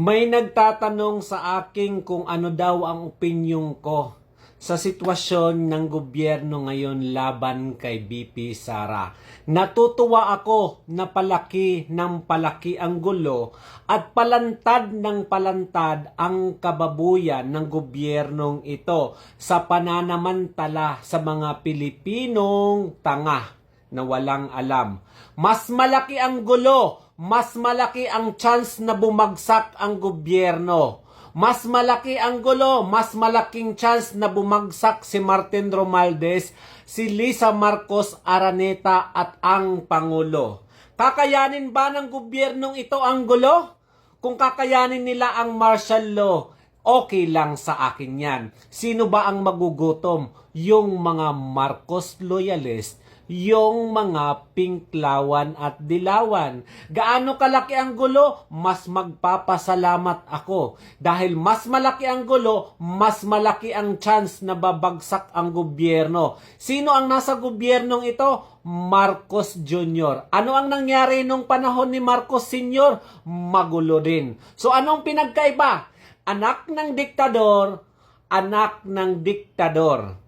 May nagtatanong sa akin kung ano daw ang opinyon ko sa sitwasyon ng gobyerno ngayon laban kay BP Sara. Natutuwa ako na palaki ng palaki ang gulo at palantad ng palantad ang kababuyan ng gobyernong ito sa pananamantala sa mga Pilipinong tanga na walang alam. Mas malaki ang gulo, mas malaki ang chance na bumagsak ang gobyerno. Mas malaki ang gulo, mas malaking chance na bumagsak si Martin Romualdez, si Lisa Marcos Araneta at ang Pangulo. Kakayanin ba ng gobyernong ito ang gulo? Kung kakayanin nila ang martial law, okay lang sa akin yan. Sino ba ang magugutom? Yung mga Marcos loyalist, yung mga pinklawan at dilawan. Gaano kalaki ang gulo, mas magpapasalamat ako. Dahil mas malaki ang gulo, mas malaki ang chance na babagsak ang gobyerno. Sino ang nasa gobyernong ito? Marcos Jr. Ano ang nangyari nung panahon ni Marcos Sr.? Magulo din. So anong pinagkaiba? Anak ng diktador, anak ng diktador.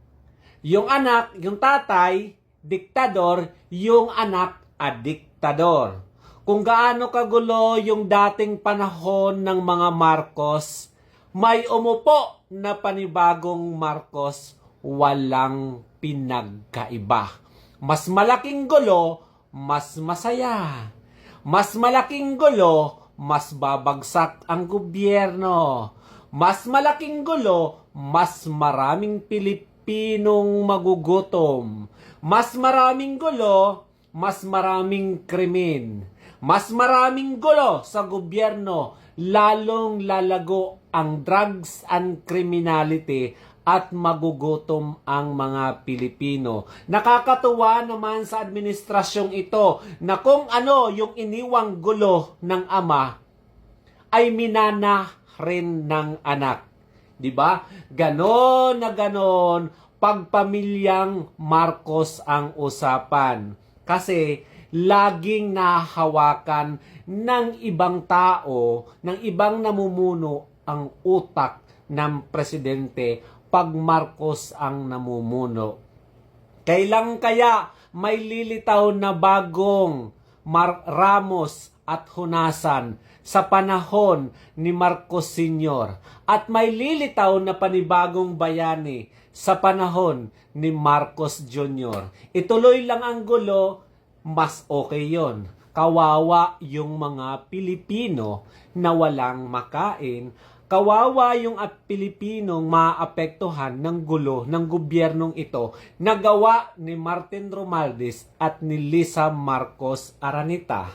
Yung anak, yung tatay, diktador, yung anak, diktador. Kung gaano kagulo yung dating panahon ng mga Marcos, may umupo na panibagong Marcos, walang pinagkaiba. Mas malaking gulo, mas masaya. Mas malaking gulo, mas babagsak ang gobyerno. Mas malaking gulo, mas maraming Pilipinong magugutom. Mas maraming gulo, mas maraming krimen. Mas maraming gulo sa gobyerno, lalong lalago ang drugs and criminality at magugutom ang mga Pilipino. Nakakatuwa naman sa administrasyong ito na kung ano yung iniwang gulo ng ama ay minana rin ng anak. 'Di ba? Ganon na ganon pagpamilyang Marcos ang usapan. Kasi laging nahahawakan ng ibang tao, ng ibang namumuno ang utak ng presidente pag Marcos ang namumuno. Kailan kaya may lilitaw na bagong Ramos at Hunasan sa panahon ni Marcos Sr. at may lilitaw na panibagong bayani sa panahon ni Marcos Jr. Ituloy lang ang gulo, mas okay yon. Kawawa yung mga Pilipino na walang makain. Kawawa yung Pilipinong maapektuhan ng gulo ng gobyernong ito na gawa ni Martin Romualdez at ni Lisa Marcos Araneta.